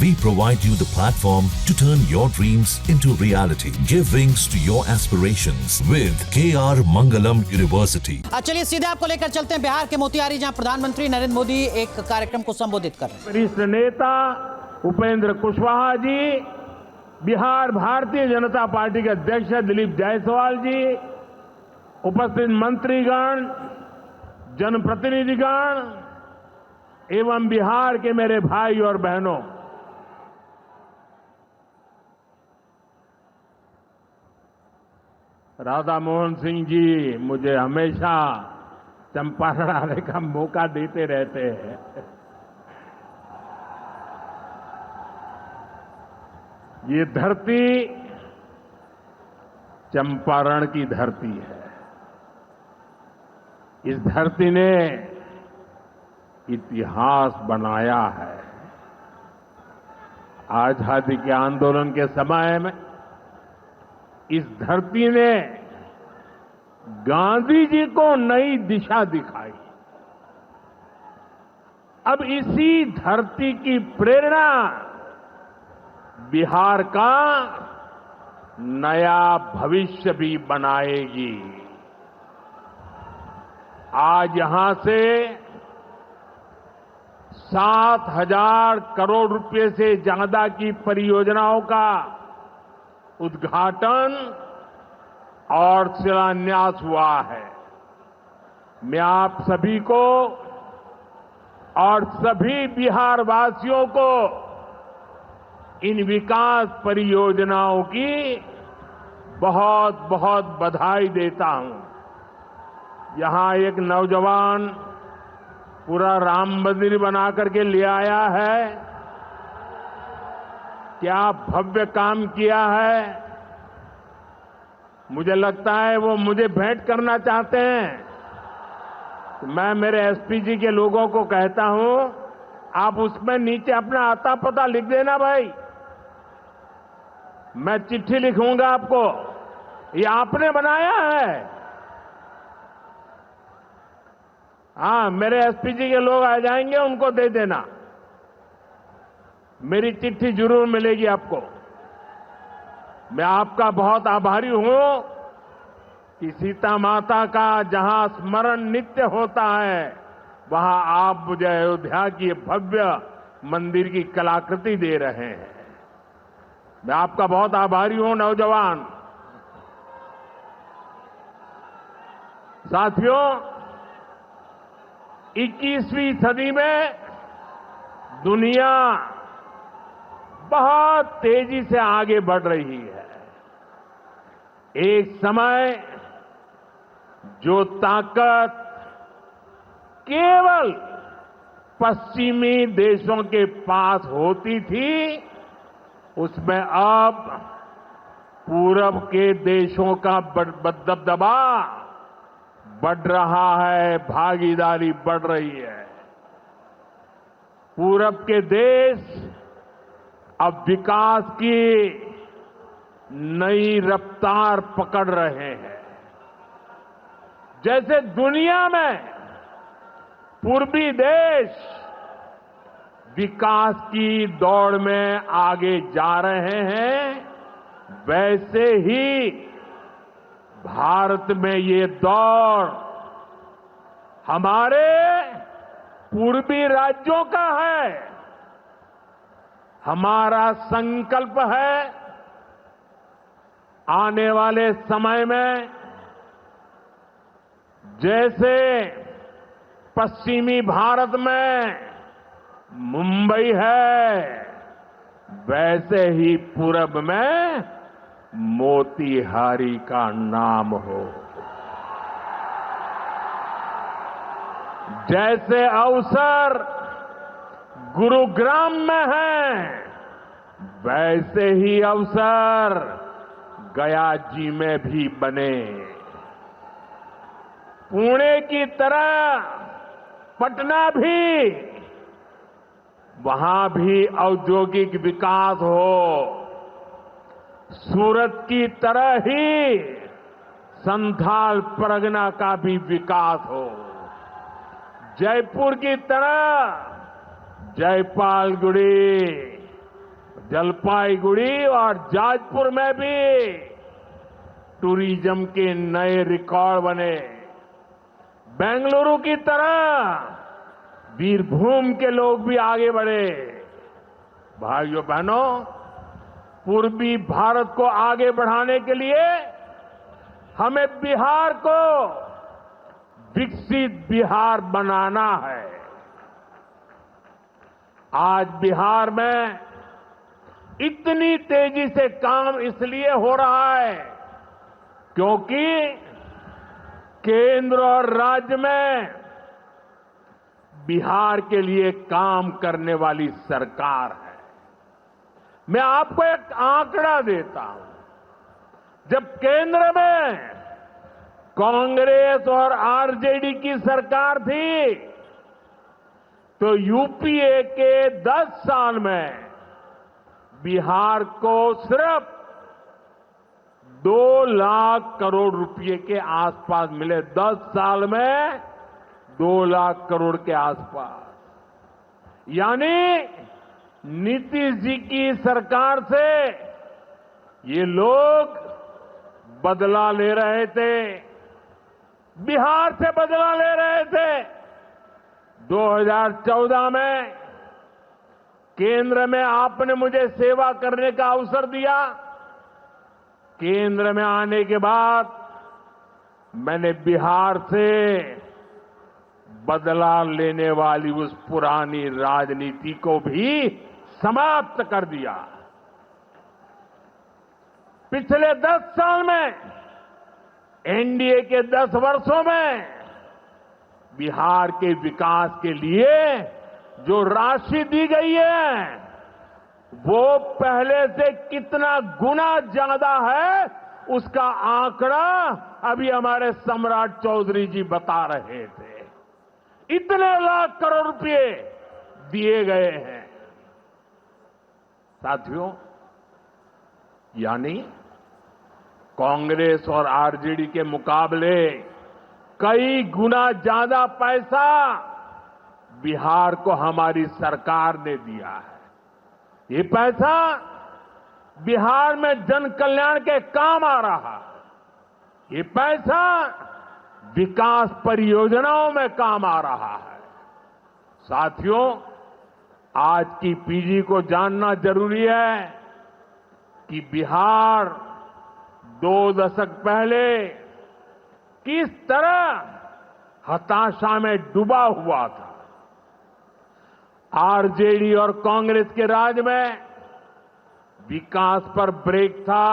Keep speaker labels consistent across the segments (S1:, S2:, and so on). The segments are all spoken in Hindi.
S1: We provide you the platform to turn your dreams into reality. Give wings to your aspirations with KR Mangalam University.
S2: चलिए सीधे आपको लेकर चलते हैं बिहार के मोतिहारी, जहां प्रधानमंत्री नरेंद्र मोदी एक कार्यक्रम को संबोधित कर रहे हैं।
S3: वरिष्ठ नेता उपेंद्र कुशवाहा जी, बिहार भारतीय जनता पार्टी के अध्यक्ष दिलीप जायसवाल जी, उपस्थित मंत्रीगण, जनप्रतिनिधिगण एवं बिहार के मेरे भाई और बहनों, राधा मोहन सिंह जी मुझे हमेशा चंपारण आने का मौका देते रहते हैं। ये धरती चंपारण की धरती है। इस धरती ने इतिहास बनाया है। आजादी के आंदोलन के समय में इस धरती ने गांधी जी को नई दिशा दिखाई। अब इसी धरती की प्रेरणा बिहार का नया भविष्य भी बनाएगी। आज यहां से 7,000 करोड़ रुपए से ज्यादा की परियोजनाओं का उद्घाटन और शिलान्यास हुआ है। मैं आप सभी को और सभी बिहार वासियों को इन विकास परियोजनाओं की बहुत बहुत बधाई देता हूं। यहां एक नौजवान पूरा राम मंदिर बना करके ले आया है। क्या भव्य काम किया है। मुझे लगता है वो मुझे भेंट करना चाहते हैं। तो मैं मेरे एसपी जी के लोगों को कहता हूं, आप उसमें नीचे अपना आता पता लिख देना भाई। मैं चिट्ठी लिखूंगा आपको, ये आपने बनाया है। हाँ, मेरे एसपी जी के लोग आ जाएंगे, उनको दे देना। मेरी चिट्ठी जरूर मिलेगी आपको। मैं आपका बहुत आभारी हूं कि सीता माता का जहां स्मरण नित्य होता है, वहां आप मुझे अयोध्या की भव्य मंदिर की कलाकृति दे रहे हैं। मैं आपका बहुत आभारी हूं नौजवान साथियों। 21वीं सदी में दुनिया बहुत तेजी से आगे बढ़ रही है। एक समय जो ताकत केवल पश्चिमी देशों के पास होती थी, उसमें अब पूरब के देशों का दबदबा बढ़ रहा है, भागीदारी बढ़ रही है। पूरब के देश अब विकास की नई रफ्तार पकड़ रहे हैं। जैसे दुनिया में पूर्वी देश विकास की दौड़ में आगे जा रहे हैं, वैसे ही भारत में ये दौड़ हमारे पूर्वी राज्यों का है। हमारा संकल्प है आने वाले समय में जैसे पश्चिमी भारत में मुंबई है, वैसे ही पूरब में मोतीहारी का नाम हो। जैसे अवसर गुरुग्राम में है, वैसे ही अवसर गया जी में भी बने। पुणे की तरह पटना भी, वहां भी औद्योगिक विकास हो। सूरत की तरह ही संथाल परगना का भी विकास हो। जयपुर की तरह जयपालगुड़ी, जलपाईगुड़ी और जाजपुर में भी टूरिज्म के नए रिकॉर्ड बने। बेंगलुरु की तरह वीरभूम के लोग भी आगे बढ़े। भाइयों बहनों, पूर्वी भारत को आगे बढ़ाने के लिए हमें बिहार को विकसित बिहार बनाना है। आज बिहार में इतनी तेजी से काम इसलिए हो रहा है क्योंकि केंद्र और राज्य में बिहार के लिए काम करने वाली सरकार है। मैं आपको एक आंकड़ा देता हूं। जब केंद्र में कांग्रेस और आरजेडी की सरकार थी तो यूपीए के 10 साल में बिहार को सिर्फ 2 लाख करोड़ रुपए के आसपास मिले। 10 साल में 2 लाख करोड़ के आसपास। यानी नीतीश जी की सरकार से ये लोग बदला ले रहे थे, बिहार से बदला ले रहे थे। 2014 में केंद्र में आपने मुझे सेवा करने का अवसर दिया। केंद्र में आने के बाद मैंने बिहार से बदला लेने वाली उस पुरानी राजनीति को भी समाप्त कर दिया। पिछले 10 साल में एनडीए के 10 वर्षों में बिहार के विकास के लिए जो राशि दी गई है वो पहले से कितना गुना ज्यादा है उसका आंकड़ा अभी हमारे सम्राट चौधरी जी बता रहे थे। इतने लाख करोड़ रुपए दिए गए हैं साथियों। यानी कांग्रेस और आरजेडी के मुकाबले कई गुना ज्यादा पैसा बिहार को हमारी सरकार ने दिया है। ये पैसा बिहार में जन कल्याण के काम आ रहा है। ये पैसा विकास परियोजनाओं में काम आ रहा है। साथियों, आज की पीढ़ी को जानना जरूरी है कि बिहार 2 दशक पहले किस तरह हताशा में डूबा हुआ था। आरजेडी और कांग्रेस के राज में विकास पर ब्रेक था।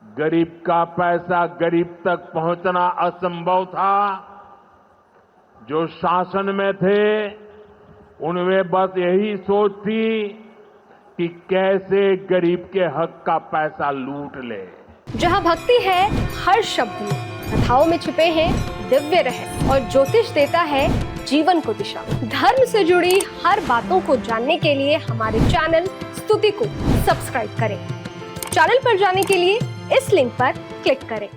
S3: गरीब का पैसा गरीब तक पहुंचना असंभव था। जो शासन में थे उनमें बस यही सोच थी कि कैसे गरीब के हक का पैसा लूट ले।
S4: जहाँ भक्ति है हर शब्द में, कथाओं में छुपे हैं दिव्य रहस्य और ज्योतिष देता है जीवन को दिशा। धर्म से जुड़ी हर बातों को जानने के लिए हमारे चैनल स्तुति को सब्सक्राइब करें। चैनल पर जाने के लिए इस लिंक पर क्लिक करें।